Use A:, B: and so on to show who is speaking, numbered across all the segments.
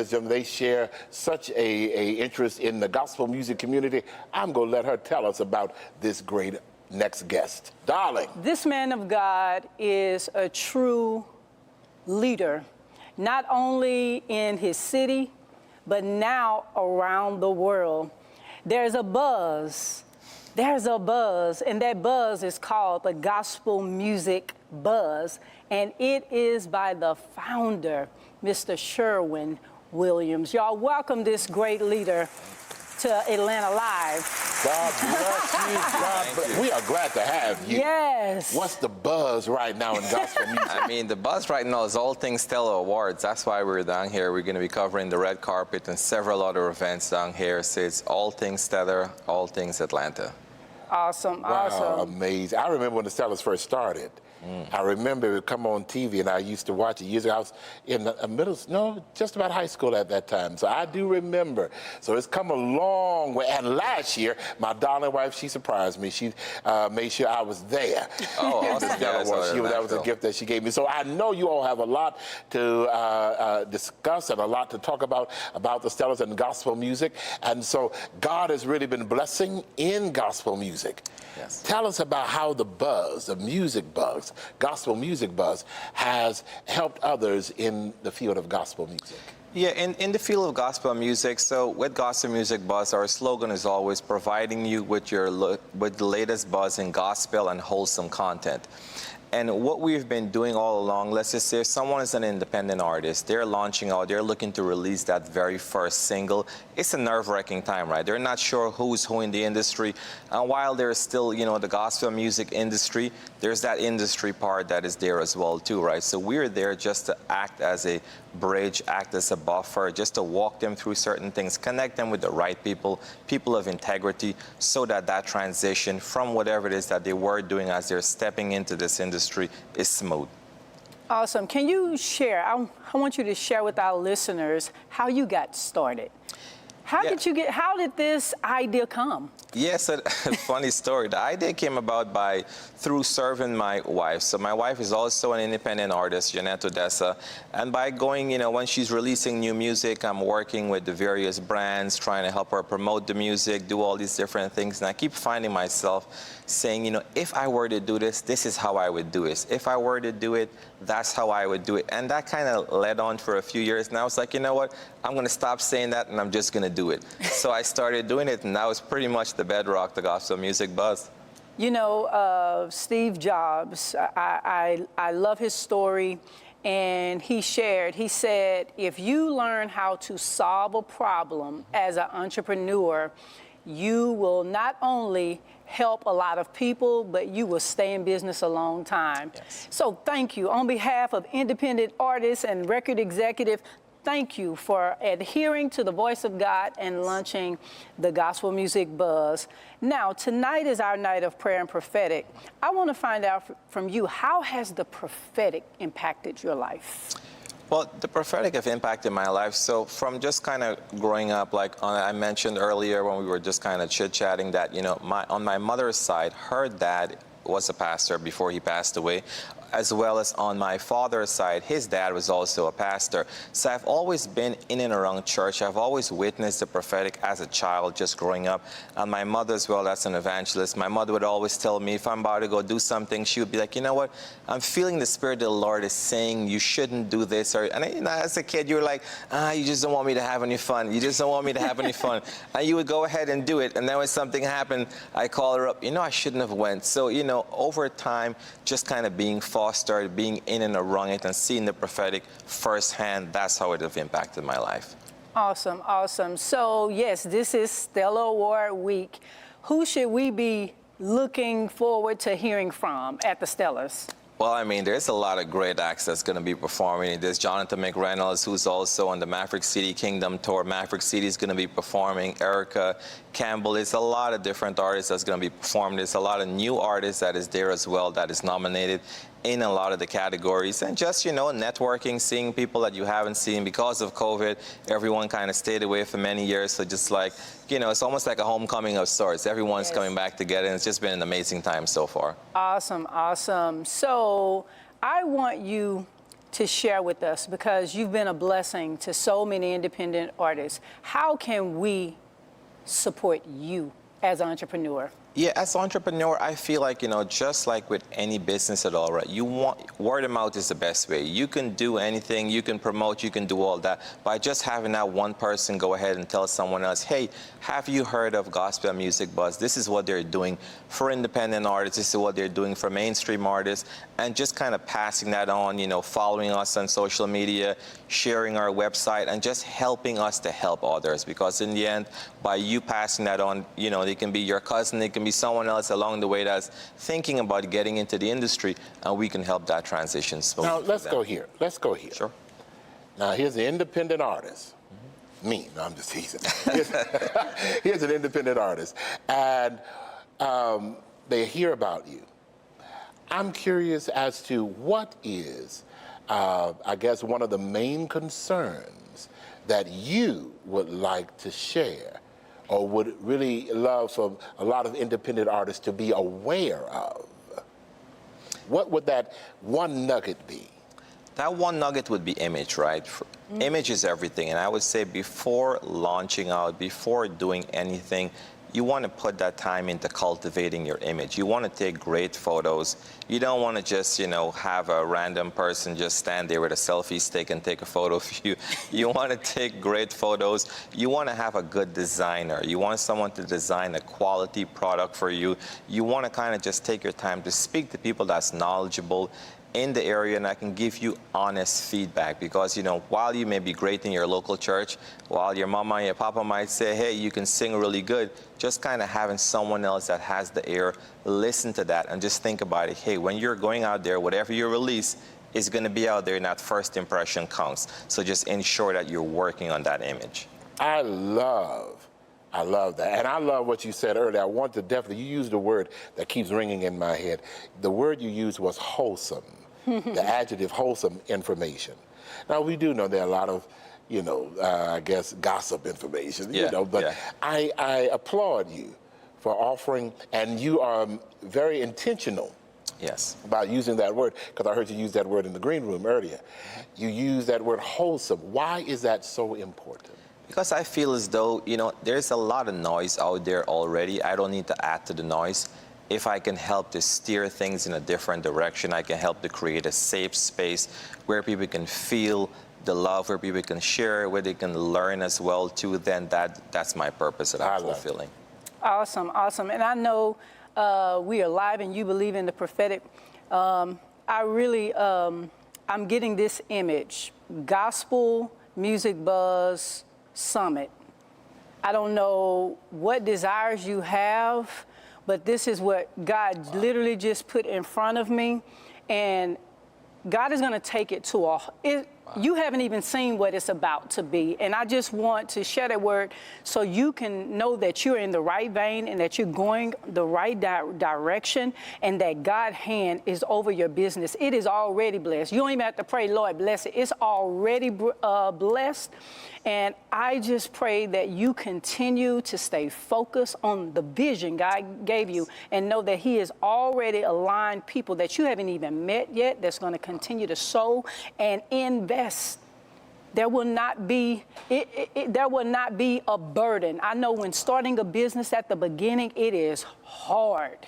A: wisdom. They share such a interest in the gospel music community. I'm going to let her tell us about this great next guest. Darling.
B: This man of God is a true leader, not only in his city, but now around the world. There's a buzz, and that buzz is called the gospel music buzz, and it is by the founder, Mr. Sherwin Williams. Y'all welcome this great leader to Atlanta Live.
A: God bless you. God bless. We are glad to have you.
B: Yes.
A: What's the buzz right now in gospel music?
C: I mean, the buzz right now is All Things Stellar Awards. That's why we're down here. We're going to be covering the red carpet and several other events down here. So it's All Things Stellar, All Things Atlanta.
B: Awesome,
A: Wow,
B: awesome.
A: amazing. I remember when the Stellars first started. I remember it would come on TV, and I used to watch it years ago. I was in just about high school at that time. So I do remember. So it's come a long way. And last year, my darling wife, she surprised me. She made sure I was there.
C: Oh, awesome.
A: That was a gift that she gave me. So I know you all have a lot to discuss and a lot to talk about the Stellars and gospel music. And so God has really been blessing in gospel music.
C: Yes.
A: Tell us about how the buzz, the music buzz, gospel music buzz, has helped others in the field of gospel music.
C: Yeah, in the field of gospel music, so with Gospel Music Buzz, our slogan is always providing you with the latest buzz in gospel and wholesome content. And what we've been doing all along, let's just say if someone is an independent artist, they're launching out, they're looking to release that very first single, it's a nerve-wracking time, right? They're not sure who's who in the industry. And while there's still, the gospel music industry, there's that industry part that is there as well too, right? So we're there just to act as a bridge, act as a buffer, just to walk them through certain things, connect them with the right people, people of integrity, so that transition from whatever it is that they were doing as they're stepping into this industry is smooth.
B: Awesome. Can you share, I want you to share with our listeners how you got started. How did this idea come?
C: Yes, a funny story. The idea came about through serving my wife. So my wife is also an independent artist, Jeanette Odessa. And by going, when she's releasing new music, I'm working with the various brands, trying to help her promote the music, do all these different things. And I keep finding myself saying, if I were to do this, this is how I would do it. If I were to do it, that's how I would do it. And that kind of led on for a few years. And I was like, you know what? I'm going to stop saying that, and I'm just going to do it. So I started doing it, and that was pretty much the bedrock, the gospel music buzz.
B: Steve Jobs, I love his story, and he said, if you learn how to solve a problem as an entrepreneur, you will not only help a lot of people, but you will stay in business a long time.
C: Yes.
B: So thank you. On behalf of independent artists and record executive, thank you for adhering to the voice of God and launching the gospel music buzz. Now, tonight is our night of prayer and prophetic. I want to find out from you, how has the prophetic impacted your life?
C: Well, the prophetic have impacted my life. So from just kind of growing up, I mentioned earlier when we were just kind of chit-chatting that, on my mother's side, her dad was a pastor before he passed away, as well as on my father's side, his dad was also a pastor. So I've always been in and around church. I've always witnessed the prophetic as a child, just growing up. And my mother as well, that's an evangelist. My mother would always tell me if I'm about to go do something, she would be like, you know what? I'm feeling the Spirit of the Lord is saying you shouldn't do this. And as a kid, you were like, you just don't want me to have any fun. You just don't want me to have any fun. And you would go ahead and do it. And then when something happened, I call her up, I shouldn't have went. So, over time, just kind of being fostered, being in and around it, and seeing the prophetic firsthand, that's how it have impacted my life.
B: Awesome, awesome. So, yes, this is Stellar Award Week. Who should we be looking forward to hearing from at the Stellars?
C: Well, I mean, there's a lot of great acts that's going to be performing. There's Jonathan McReynolds, who's also on the Maverick City Kingdom Tour. Maverick City is going to be performing. Erica Campbell. It's a lot of different artists that's going to be performing. There's a lot of new artists that is there as well that is nominated in a lot of the categories. And just, networking, seeing people that you haven't seen because of COVID. Everyone kind of stayed away for many years. So just like, it's almost like a homecoming of sorts. Everyone's coming back together, and it's just been an amazing time so far.
B: Awesome, awesome. So I want you to share with us, because you've been a blessing to so many independent artists. How can we support you as an entrepreneur?
C: Yeah, as an entrepreneur, I feel like, just like with any business at all, right? Word of mouth is the best way. You can do anything, you can promote, you can do all that. By just having that one person go ahead and tell someone else, hey, have you heard of Gospel Music Buzz? This is what they're doing for independent artists. This is what they're doing for mainstream artists. And just kind of passing that on, following us on social media, sharing our website, and just helping us to help others. Because in the end, by you passing that on, it can be your cousin, it can be someone else along the way that's thinking about getting into the industry, and we can help that transition smoothly.
A: Now, let's go here.
C: Sure.
A: Now, here's an independent artist. Me. No, I'm just teasing. Here's an independent artist. And they hear about you. I'm curious as to what is, I guess, one of the main concerns that you would like to share or would really love for a lot of independent artists to be aware of. What would that one nugget be?
C: That one nugget would be image, right? Image is everything. And I would say before launching out, before doing anything, you want to put that time into cultivating your image. You want to take great photos. You don't want to just, have a random person just stand there with a selfie stick and take a photo of you. You want to take great photos. You want to have a good designer. You want someone to design a quality product for you. You want to kind of just take your time to speak to people that's knowledgeable in the area, and I can give you honest feedback, because while you may be great in your local church, while your mama and your papa might say, hey, you can sing really good, just kind of having someone else that has the ear listen to that and just think about it. Hey, when you're going out there, whatever you release is going to be out there, and that first impression counts. So just ensure that you're working on that image.
A: I love that. And I love what you said earlier. I want to definitely, you used a word that keeps ringing in my head. The word you used was wholesome, the adjective wholesome information. Now, we do know there are a lot of, I guess, gossip information, but I applaud you for offering, and you are very intentional.
C: Yes.
A: About using that word, because I heard you use that word in the green room earlier. You use that word wholesome. Why is that so important?
C: Because I feel as though, there's a lot of noise out there already. I don't need to add to the noise. If I can help to steer things in a different direction, I can help to create a safe space where people can feel the love, where people can share, where they can learn as well too, then that's my purpose that I'm fulfilling.
B: Awesome. And I know we are live and you believe in the prophetic. I'm getting this image, Gospel Music Buzz Summit. I don't know what desires you have, but this is what God literally just put in front of me, and God is going to take it to you haven't even seen what it's about to be. And I just want to share that word so you can know that you're in the right vein and that you're going the right direction, and that God's hand is over your business. It is already blessed. You don't even have to pray, Lord, bless it. It's already blessed. And I just pray that you continue to stay focused on the vision God gave you, and know that He has already aligned people that you haven't even met yet that's going to continue to sow and invest. There will not be a burden. I know when starting a business at the beginning, it is hard.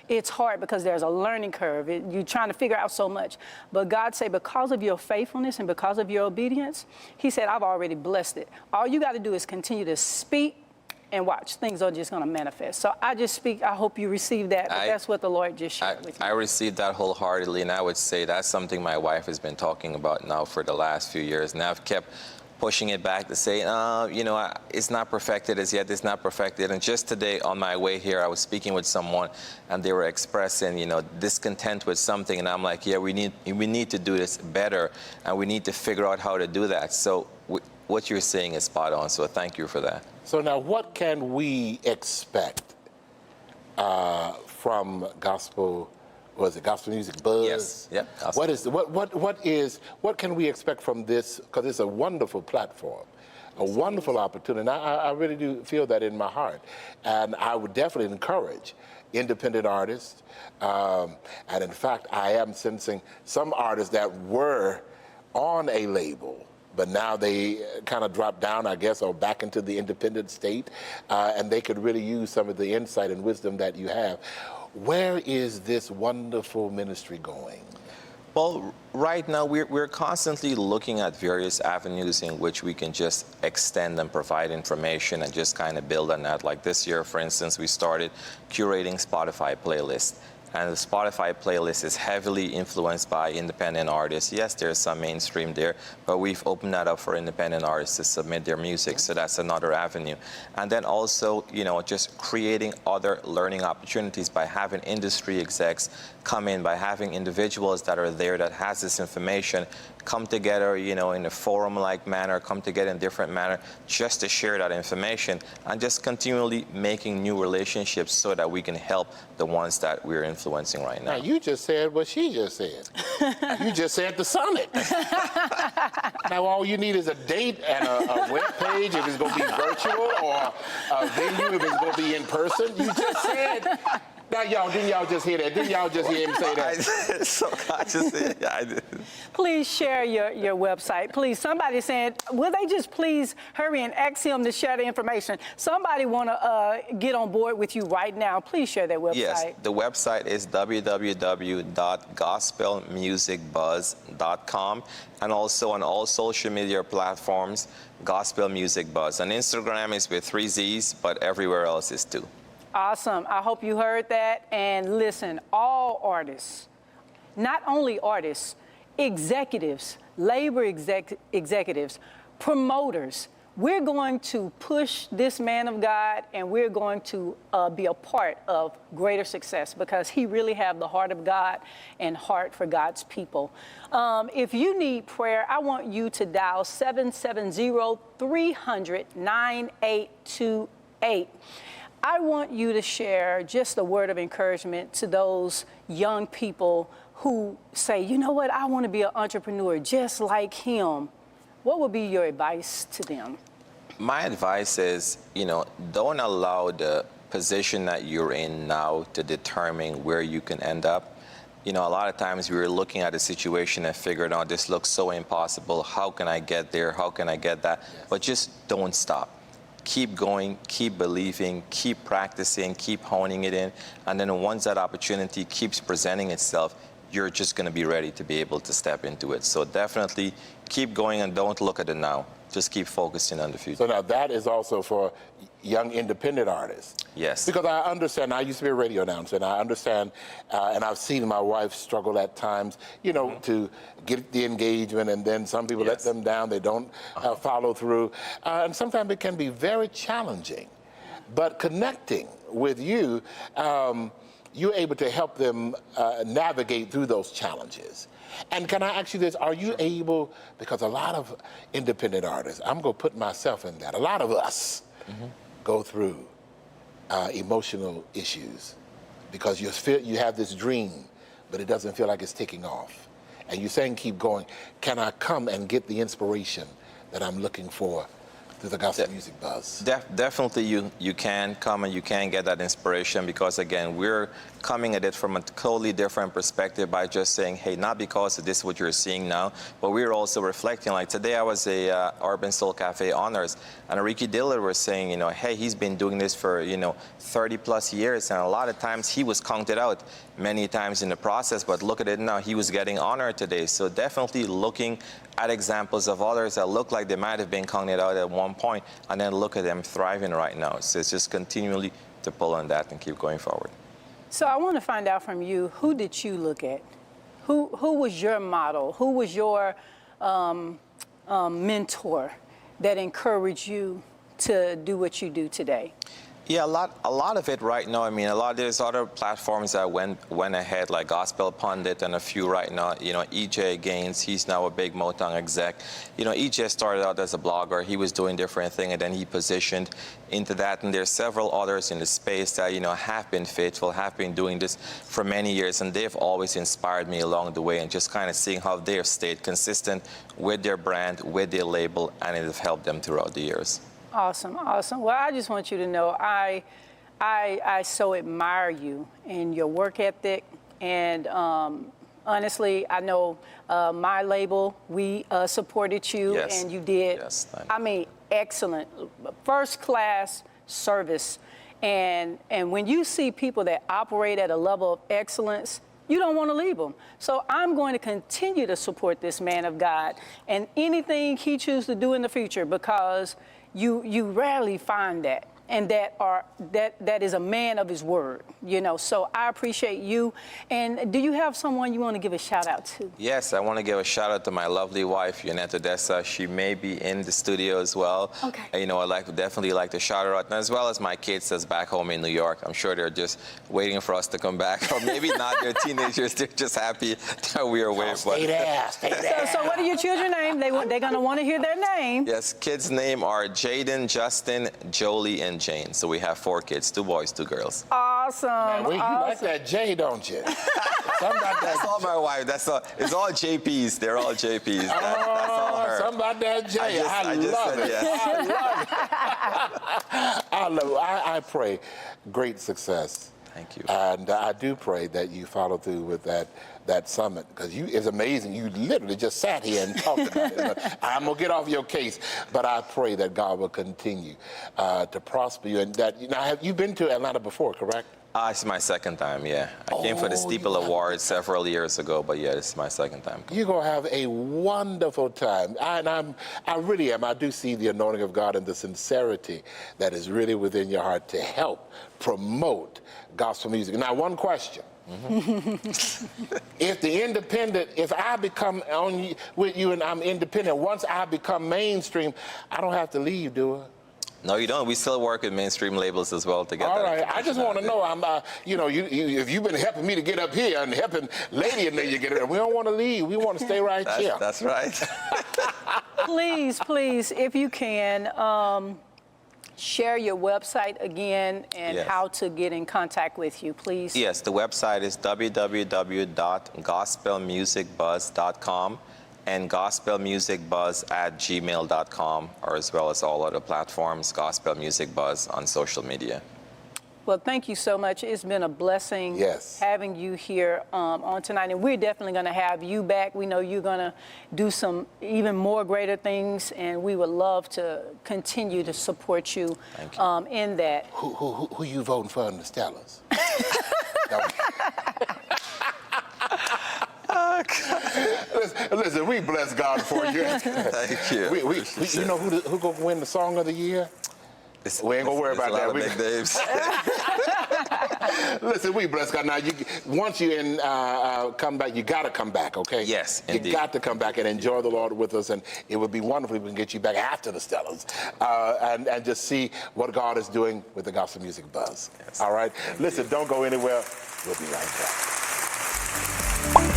B: It's hard because there's a learning curve. You're trying to figure out so much. But God said, because of your faithfulness and because of your obedience, He said, I've already blessed it. All you got to do is continue to speak and watch. Things are just going to manifest. So I just speak. I hope you receive that. But that's what the Lord just shared with you.
C: I received that wholeheartedly, and I would say that's something my wife has been talking about now for the last few years. And I've kept pushing it back to say, it's not perfected as yet, it's not perfected. And just today on my way here, I was speaking with someone and they were expressing, discontent with something. And I'm like, yeah, we need to do this better, and we need to figure out how to do that. So what you're saying is spot on. So thank you for that.
A: So now what can we expect from Gospel Music Buzz?
C: Yes. Yep.
A: What can we expect from this? Because it's a wonderful platform, a wonderful opportunity. And I really do feel that in my heart. And I would definitely encourage independent artists. And in fact, I am sensing some artists that were on a label, but now they kind of drop down, I guess, or back into the independent state, and they could really use some of the insight and wisdom that you have. Where is this wonderful ministry going?
C: Well, right now we're constantly looking at various avenues in which we can just extend and provide information and just kind of build on that. Like this year, for instance, we started curating Spotify playlists. And the Spotify playlist is heavily influenced by independent artists. Yes, there's some mainstream there, but we've opened that up for independent artists to submit their music, so that's another avenue. And then also, you know, just creating other learning opportunities by having industry execs come in, by having individuals that are there that has this information come together, you know, in a forum-like manner, come together in different manner, just to share that information and just continually making new relationships so that we can help the ones that we're influencing right now.
A: Now, you just said what she just said. You just said the summit. Now, all you need is a date and a web page if it's going to be virtual, or a venue if it's going to be in person. You just said. Now, didn't y'all just hear that? Didn't y'all just hear him say that?
C: I did, so consciously, yeah, I did.
B: Please share your website. Please, somebody saying, will they just please hurry and ask him to share the information? Somebody want to get on board with you right now. Please share their website.
C: Yes, the website is www.gospelmusicbuzz.com, and also on all social media platforms, Gospel Music Buzz. On Instagram is with 3 Z's, but everywhere else is 2.
B: Awesome. I hope you heard that. And listen, all artists, not only artists, executives, labor executives, promoters, we're going to push this man of God, and we're going to be a part of greater success, because he really have the heart of God and heart for God's people. If you need prayer, I want you to dial 770-300-9828. I want you to share just a word of encouragement to those young people who say, you know what, I want to be an entrepreneur just like him. What would be your advice to them?
C: My advice is, you know, don't allow the position that you're in now to determine where you can end up. You know, a lot of times we were looking at a situation and figured out, this looks so impossible. How can I get there? How can I get that? Yes. But just don't stop. Keep going, keep believing, keep practicing, keep honing it in. And then once that opportunity keeps presenting itself, you're just going to be ready to be able to step into it. So definitely keep going and don't look at it now. Just keep focusing on the future.
A: So now that is also for young independent artists.
C: Yes.
A: Because I understand, I used to be a radio announcer, and I understand, and I've seen my wife struggle at times, you know, to get the engagement, and then some people let them down, they don't follow through. And sometimes it can be very challenging. But connecting with you, you're able to help them navigate through those challenges. And can I ask you this, are you able, because a lot of independent artists, I'm going to put myself in that, a lot of us go through emotional issues because you have this dream, but it doesn't feel like it's taking off. And you're saying keep going. Can I come and get the inspiration that I'm looking for through the Gospel Music Buzz?
C: Definitely you can come and you can get that inspiration, because again, we're coming at it from a totally different perspective by just saying, hey, not because this is what you're seeing now, but we're also reflecting. Like today I was a Urban Soul Cafe Honors, and Ricky Dillard was saying, you know, hey, he's been doing this for, you know, 30 plus years, and a lot of times he was counted out many times in the process, but look at it now, he was getting honored today. So definitely looking at examples of others that look like they might have been counted out at one point, and then look at them thriving right now. So it's just continually to pull on that and keep going forward.
B: So I want to find out from you, who did you look at? Who was your model? Who was your mentor that encouraged you to do what you do today?
C: Yeah, a lot of it right now. I mean, there's other platforms that went ahead, like Gospel Pundit and a few right now. You know, EJ Gaines, he's now a big Motown exec. You know, EJ started out as a blogger. He was doing different things, and then he positioned into that. And there's several others in the space that, you know, have been faithful, have been doing this for many years, and they've always inspired me along the way, and just kind of seeing how they've stayed consistent with their brand, with their label, and it has helped them throughout the years.
B: Awesome, awesome. Well, I just want you to know I so admire you and your work ethic, and Honestly, I know my label, we supported you,
C: Yes.
B: and you did,
C: Yes, thank you.
B: I mean, excellent, first-class service. And when you see people that operate at a level of excellence, you don't want to leave them. So I'm going to continue to support this man of God and anything he chooses to do in the future, because you rarely find that. And that is a man of his word, you know. So I appreciate you. And do you have someone you want to give a shout out to?
C: Yes, I want to give a shout out to my lovely wife, Yonette Odessa. She may be in the studio as well.
B: Okay.
C: You know, I'd definitely like to shout her out, and as well as my kids that's back home in New York. I'm sure they're just waiting for us to come back, or maybe not. They're teenagers. They're just happy that we are away.
A: Stay there, stay there.
B: So what are your children's names? They're going to want to hear their name.
C: Yes, kids' name are Jaden, Justin, Jolie, and Jane. So we have 4 kids, 2 boys, 2 girls.
B: Awesome.
A: Well, you like that J, don't you? Something about
C: That's
A: that.
C: all my wife. That's all. It's all JPs. They're all JPs. That's all her.
A: Something about that J. I
C: just
A: love
C: said
A: it.
C: yes.
A: I love it. I pray great success.
C: Thank you.
A: And I do pray that you follow through with that summit, because it's amazing. You literally just sat here and talked about it. But I'm going to get off your case, but I pray that God will continue to prosper you. And that, have you been to Atlanta before, correct?
C: It's my second time, yeah. I came for the Steeple Awards several years ago, but yeah, this is my second time.
A: You're going to have a wonderful time. I really am. I do see the anointing of God and the sincerity that is really within your heart to help promote gospel music. Now, one question. If I become with you and I'm independent, once I become mainstream, I don't have to leave, do I?
C: No, you don't. We still work with mainstream labels as well to get
A: All
C: that
A: right. I
C: information
A: just
C: out
A: want to
C: there.
A: know, if you've been helping me to get up here and helping Lady and you get it, we don't want to leave. We want to stay right here.
C: That's right.
B: Please, if you can, share your website again and
C: Yes.
B: how to get in contact with you, please.
C: Yes, the website is www.gospelmusicbuzz.com and gospelmusicbuzz@gmail.com, or as well as all other platforms, Gospel Music Buzz on social media.
B: Well, thank you so much. It's been a blessing having you here on tonight, and we're definitely going to have you back. We know you're going to do some even more greater things, and we would love to continue to support you, in that.
A: Who you voting for in the Stellars? Listen, we bless God for you.
C: Thank you.
A: You know who going to win the Song of the Year? We ain't gonna worry about that.
C: Big names.
A: Listen, we bless God. Now, once you come back, you got to come back, okay?
C: Yes, indeed.
A: You got to come back and enjoy the Lord with us, and it would be wonderful if we can get you back after the Stellars and just see what God is doing with the Gospel Music Buzz.
C: Yes.
A: All right? Listen, don't go anywhere. We'll be right back.